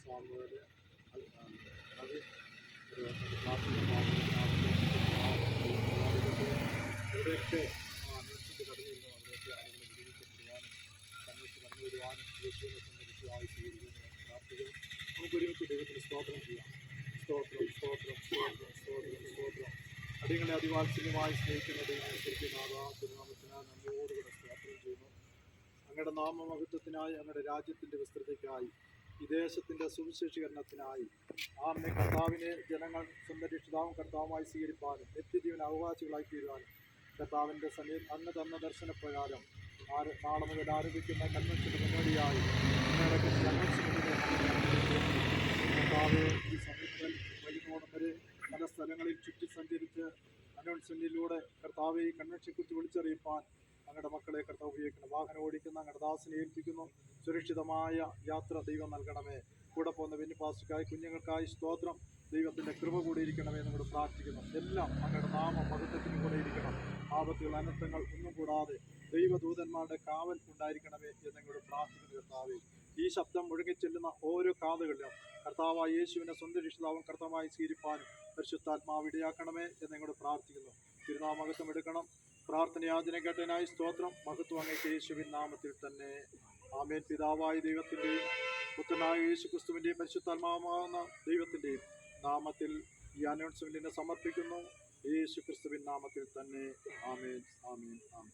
സാമുവേല് അത് എവിടെയൊക്കെ അന്വേഷിച്ച് കടന്നു വരുന്നു അവിടെയൊക്കെ ആളുകൾ വിജയിക്കപ്പെടുവാനും അന്വേഷിച്ച് കടന്നു വരുവാനും യേശുവിനെ സംബന്ധിച്ച് സ്വീകരിക്കുന്നു പ്രാർത്ഥിക്കുന്നു. നമുക്ക് ഒരുമിച്ച് ദൈവത്തിന് സ്തോത്രം ചെയ്യാം. സ്തോത്രം സ്തോത്രം സ്തോത്രം സ്തോത്രം സ്തോത്രം. അടിയങ്ങളെ അതിവാത്സല്യമായി സ്നേഹിക്കുന്ന തിരുനാമത്തിന് നന്ദിയോടുകൂടെ സ്തോത്രം ചെയ്യുന്നു. അങ്ങയുടെ നാമമഹത്വത്തിനായി, അങ്ങയുടെ രാജ്യത്തിൻ്റെ വിസ്തൃതിക്കായി, ഈ ദേശത്തിൻ്റെ സുവിശേഷീകരണത്തിനായി ആമേ കർത്താവിനെ ജനങ്ങൾ സ്വന്തം രക്ഷിതാവും കർത്താവുമായി സ്വീകരിപ്പാനും നിത്യജീവൻ അവകാശികളായി തീരുവാനും കർത്താവിൻ്റെ അങ്ങ് തന്ന ദർശനപ്രകാരം നാളെ മുതൽ ആരംഭിക്കുന്ന കൺവെൻഷന് മുന്നോടിയായി കർത്താവ് ഈ സമയത്ത് വൈകുന്നോളം വരെ പല സ്ഥലങ്ങളിൽ ചുറ്റി സഞ്ചരിച്ച് അനൗൺസ്മെൻറ്റിലൂടെ കർത്താവ് ഈ കൺവെൻഷനെക്കുറിച്ച് വിളിച്ചറിയിപ്പാൻ അങ്ങയുടെ മക്കളെ കർത്താവ് ഉപയോഗിക്കണം. വാഹനം ഓടിക്കുന്ന അങ്ങയുടെ ദാസനെ ഏൽപ്പിക്കുന്നു. സുരക്ഷിതമായ യാത്ര ദൈവം നൽകണമേ. കൂടെ പോകുന്ന വെന്നിപ്പാസ്റ്റിക്കായി കുഞ്ഞുങ്ങൾക്കായി സ്തോത്രം. ദൈവത്തിൻ്റെ കൃപ കൂടി ഇരിക്കണമേ നമ്മൾ പ്രാർത്ഥിക്കുന്നു. എല്ലാം അങ്ങയുടെ നാമ മഹത്വത്തിന് കൂടെ ഇരിക്കണം. ആപത്തുകൾ അനർത്ഥങ്ങൾ ഒന്നും കൂടാതെ ദൈവദൂതന്മാരുടെ കാവൽ ഉണ്ടായിരിക്കണമേ എന്നങ്ങോട് പ്രാർത്ഥിക്കുന്നു. കർത്താവേ, ഈ ശബ്ദം മുഴുകിച്ചെല്ലുന്ന ഓരോ കാതുകളിലും കർത്താവായ യേശുവിനെ സ്വന്തം രക്ഷിതാവും കർത്താവായി സ്വീകരിപ്പാനും പരിശുദ്ധാത്മാവ് ഇടയാക്കണമേ എന്നങ്ങോട് പ്രാർത്ഥിക്കുന്നു. തിരുനാമകത്വം എടുക്കണം. പ്രാർത്ഥനയാചന കേട്ടതിനായി സ്തോത്രം. മഹത്വം അങ്ങേക്ക് യേശുവിൻ നാമത്തിൽ തന്നെ. ആമേൻ. പിതാവായ ദൈവത്തിൻ്റെയും പുത്രനായ യേശു ക്രിസ്തുവിൻ്റെയും പരിശുദ്ധാത്മാവാകുന്ന ദൈവത്തിൻ്റെയും നാമത്തിൽ ഈ അനൗൺസ്മെൻറ്റിനെ സമർപ്പിക്കുന്നു. യേശു ക്രിസ്തുവിൻ നാമത്തിൽ തന്നെ. ആമേൻ ആമേൻ ആമേൻ.